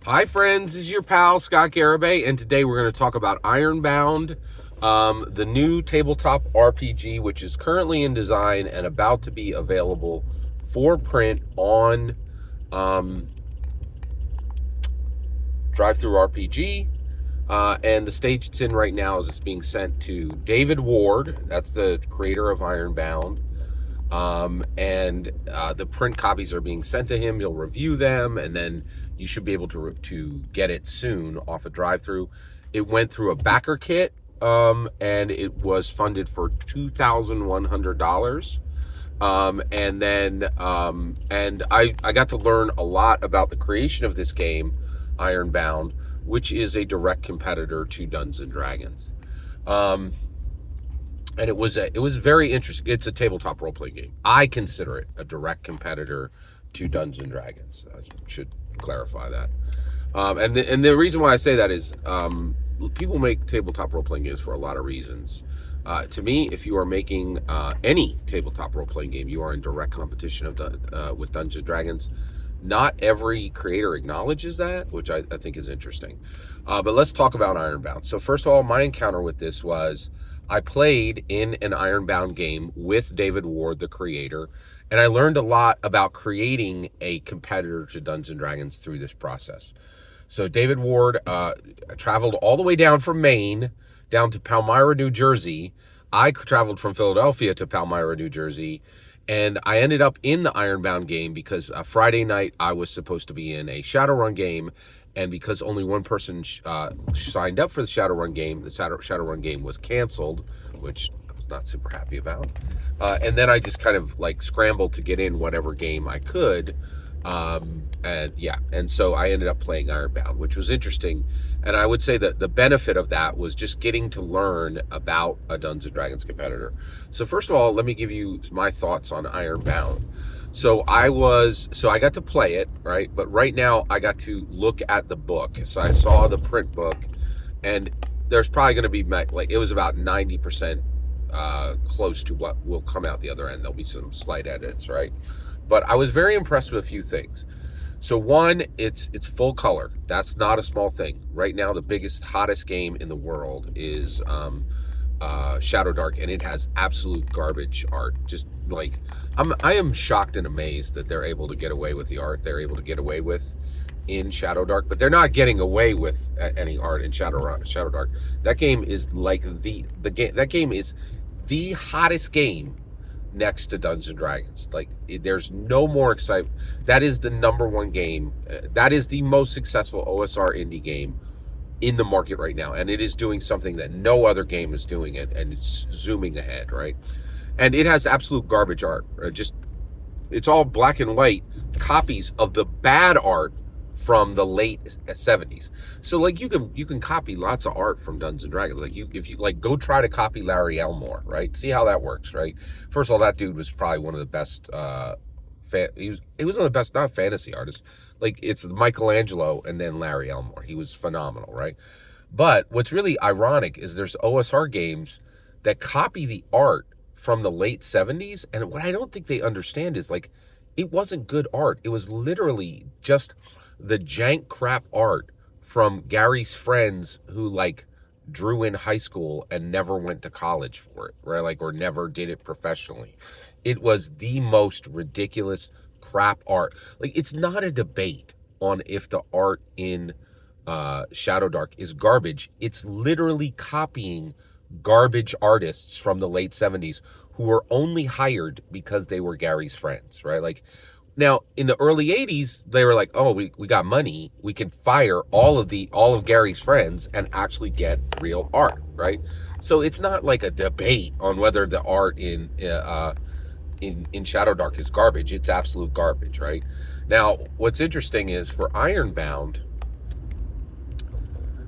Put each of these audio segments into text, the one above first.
Hi friends, this is your pal Scott Garibay, and today we're going to talk about Ironbound, the new tabletop RPG, which is currently in design and about to be available for print on um, Drive-Thru RPG. And the stage it's in right now is it's being sent to David Ward, that's the creator of Ironbound. And the print copies are being sent to him. He'll review them, and then you should be able to get it soon off a drive-through. It went through a backer kit, and it was funded for $2,100. And I got to learn a lot about the creation of this game, Ironbound, which is a direct competitor to Dungeons and Dragons. And it was very interesting. It's a tabletop role-playing game. I consider it a direct competitor to Dungeons and Dragons. I should clarify that. And the reason why I say that is people make tabletop role-playing games for a lot of reasons. To me, if you are making any tabletop role-playing game, you are in direct competition with Dungeons and Dragons. Not every creator acknowledges that, which I think is interesting. But let's talk about Ironbound. So first of all, my encounter with this was I played in an Ironbound game with David Ward, the creator, and I learned a lot about creating a competitor to Dungeons and Dragons through this process. So David Ward traveled all the way down from Maine down to Palmyra, New Jersey. I traveled from Philadelphia to Palmyra, New Jersey, and I ended up in the Ironbound game because Friday night I was supposed to be in a Shadowrun game, and because only one person signed up for the Shadowrun game, the Shadowrun game was canceled, which I was not super happy about. And then I just kind of like scrambled to get in whatever game I could. And so I ended up playing Ironbound, which was interesting. And I would say that the benefit of that was just getting to learn about a Dungeons and Dragons competitor. So first of all, let me give you my thoughts on Ironbound. So I got to play it, right? But right now I got to look at the book. So I saw the print book, and there's probably going to be like, it was about 90% close to what will come out the other end. There'll be some slight edits, right? But I was very impressed with a few things. So one, it's full color. That's not a small thing. Right now, the biggest, hottest game in the world is Shadow Dark, and it has absolute garbage art. Just like I am shocked and amazed that they're able to get away with the art they're able to get away with in Shadow Dark, but they're not getting away with any art in Shadow Dark. That game is like the game. That game is the hottest game next to Dungeons and Dragons. Like, there's no more excitement. That is the number one game. That is the most successful OSR indie game in the market right now, and it is doing something that no other game is doing it, and it's zooming ahead, right? And it has absolute garbage art. It's all black and white copies of the bad art from the late 70s. So like you can copy lots of art from Dungeons and Dragons. Like if you like go try to copy Larry Elmore, right? See how that works, right? First of all, that dude was probably one of the best he was one of the best, not fantasy artists. Like, it's Michelangelo and then Larry Elmore. He was phenomenal, right? But what's really ironic is there's OSR games that copy the art from the late 70s, and what I don't think they understand is, like, it wasn't good art. It was literally just the jank crap art from Gary's friends who, like, drew in high school and never went to college for it, right? Like, or never did it professionally. It was the most ridiculous crap art. Like, it's not a debate on if the art in Shadow Dark is garbage. It's literally copying garbage artists from the late 70s who were only hired because they were Gary's friends, right? Like, now in the early 80s, they were like, oh, we got money, we can fire all of Gary's friends and actually get real art, right? So it's not like a debate on whether the art in Shadow Dark is garbage. It's absolute garbage, right? Now, what's interesting is for Ironbound,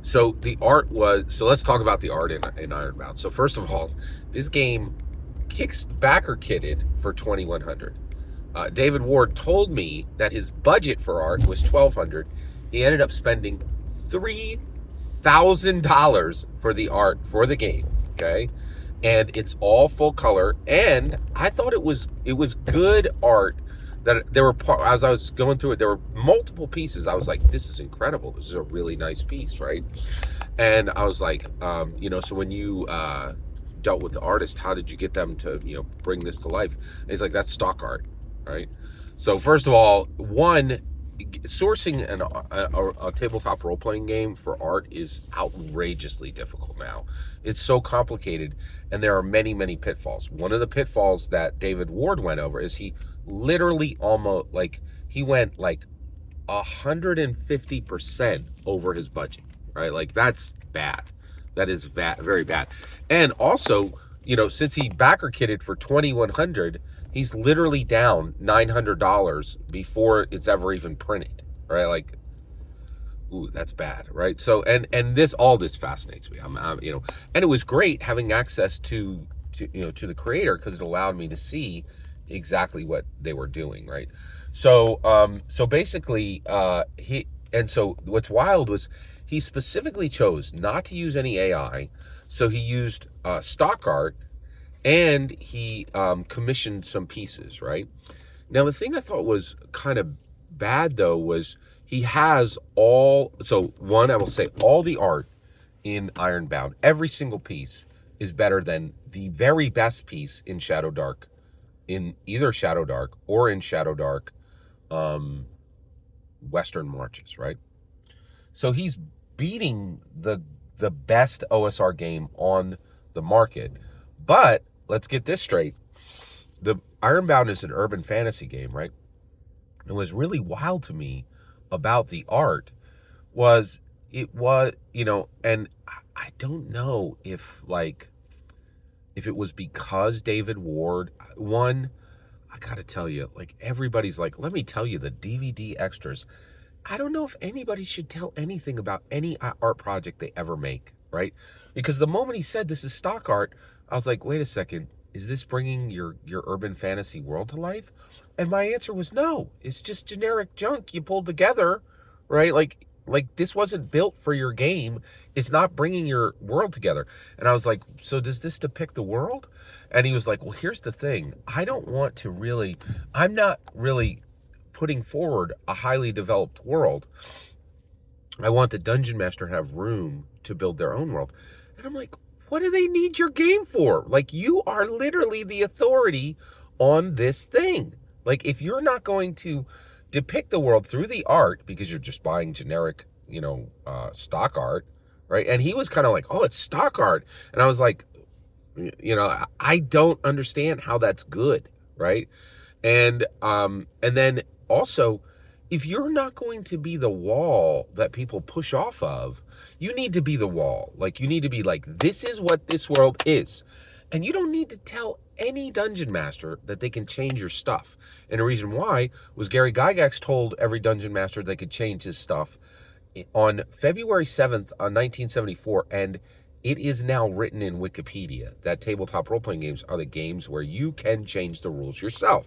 so let's talk about the art in Ironbound. So first of all, this game backer kitted for $2,100. David Ward told me that his budget for art was $1,200. He ended up spending $3,000 for the art for the game, okay? And it's all full color, and I thought it was good art that there were as I was going through it, there were multiple pieces. I was like, this is incredible. This is a really nice piece, right? And I was like, so when you dealt with the artist, how did you get them to, bring this to life? And he's like, that's stock art, right? So first of all, one, sourcing a tabletop role-playing game for art is outrageously difficult now. It's so complicated, and there are many, many pitfalls. One of the pitfalls that David Ward went over is he literally almost, like, he went like 150% over his budget, right? Like, that's bad. That is very bad. And also, since he backer kitted for 2,100, he's literally down $900 before it's ever even printed, right? Like, ooh, that's bad, right? So, and all this fascinates me. And it was great having access to the creator, because it allowed me to see exactly what they were doing, right? So basically, so what's wild was he specifically chose not to use any AI. So he used stock art, and he commissioned some pieces, right? Now, the thing I thought was kind of bad, though, was he has I will say all the art in Ironbound, every single piece is better than the very best piece in Shadow Dark, in either Shadow Dark or in Shadow Dark Western Marches, right? So he's beating the best OSR game on the market. But let's get this straight. The Ironbound is an urban fantasy game, right? And what's really wild to me about the art was and I don't know if it was because David Ward, one, I gotta tell you, like, everybody's like, let me tell you the DVD extras. I don't know if anybody should tell anything about any art project they ever make, right? Because the moment he said this is stock art, I was like, wait a second, is this bringing your urban fantasy world to life? And my answer was no. It's just generic junk you pulled together, right? Like this wasn't built for your game. It's not bringing your world together. And I was like, so does this depict the world? And he was like, well, here's the thing. I'm not really putting forward a highly developed world. I want the dungeon master to have room to build their own world. And I'm like, what do they need your game for? Like, you are literally the authority on this thing. Like, if you're not going to depict the world through the art, because you're just buying generic, stock art, right? And he was kind of like, oh, it's stock art. And I was like, I don't understand how that's good, right? And then also, if you're not going to be the wall that people push off of, you need to be the wall. Like, you need to be like, this is what this world is. And you don't need to tell any dungeon master that they can change your stuff. And the reason why was Gary Gygax told every dungeon master they could change his stuff on February 7th, 1974, and it is now written in Wikipedia that tabletop role-playing games are the games where you can change the rules yourself.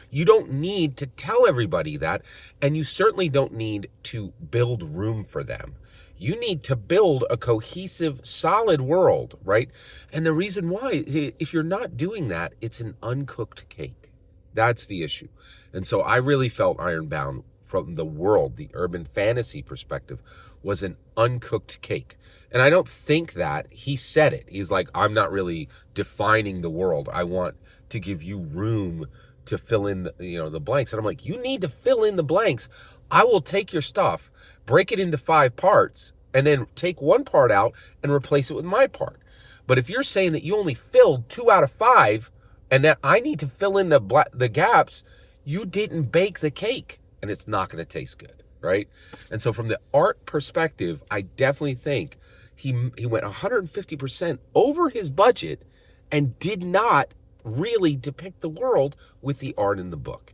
You don't need to tell everybody that, and you certainly don't need to build room for them. You need to build a cohesive, solid world, right? And the reason why, if you're not doing that, it's an uncooked cake. That's the issue. And so I really felt Ironbound, from the world, the urban fantasy perspective, was an uncooked cake. And I don't think that he said it. He's like, I'm not really defining the world. I want to give you room to fill in, the blanks. And I'm like, you need to fill in the blanks. I will take your stuff, break it into 5 parts, and then take one part out and replace it with my part. But if you're saying that you only filled 2 out of 5 and that I need to fill in the gaps, you didn't bake the cake, and it's not going to taste good, right? And so from the art perspective, I definitely think he went 150% over his budget and did not really depict the world with the art in the book.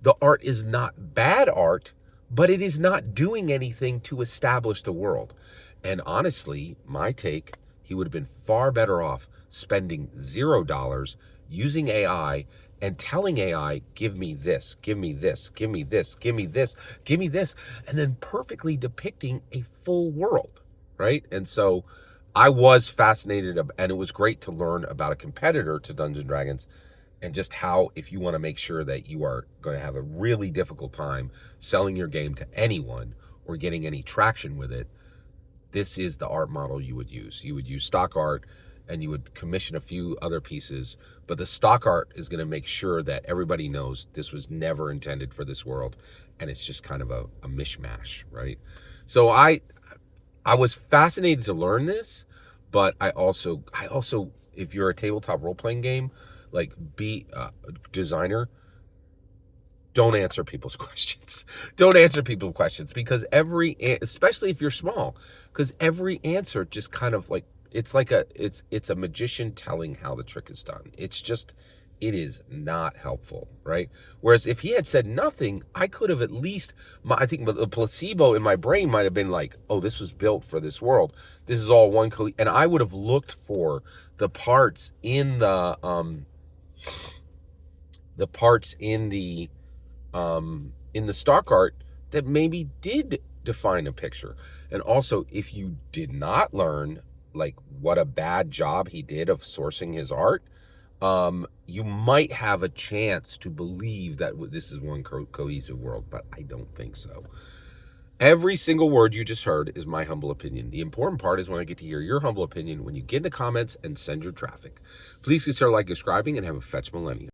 The art is not bad art, but it is not doing anything to establish the world. And honestly, my take, he would have been far better off spending $0 using AI and telling AI, give me this, give me this, give me this, give me this, give me this, and then perfectly depicting a full world, right? And so I was fascinated, and it was great to learn about a competitor to Dungeons & Dragons and just how, if you want to make sure that you are going to have a really difficult time selling your game to anyone or getting any traction with it, this is the art model you would use. You would use stock art and you would commission a few other pieces, but the stock art is going to make sure that everybody knows this was never intended for this world, and it's just kind of a mishmash, right? So I was fascinated to learn this, but I also if you're a tabletop role-playing game, like, be a designer, don't answer people's questions. Don't answer people's questions, because especially if you're small, because every answer just kind of like, it's a magician telling how the trick is done. It is not helpful, right? Whereas if he had said nothing, I could have at least, I think the placebo in my brain might have been like, oh, this was built for this world. This is all one and I would have looked for the parts in the parts in the stock art that maybe did define a picture. And also, if you did not learn like what a bad job he did of sourcing his art, you might have a chance to believe that this is one cohesive world, but I don't think so. Every single word you just heard is my humble opinion. The important part is when I get to hear your humble opinion when you get in the comments and send your traffic. Please consider like, subscribing, and have a fetch millennium.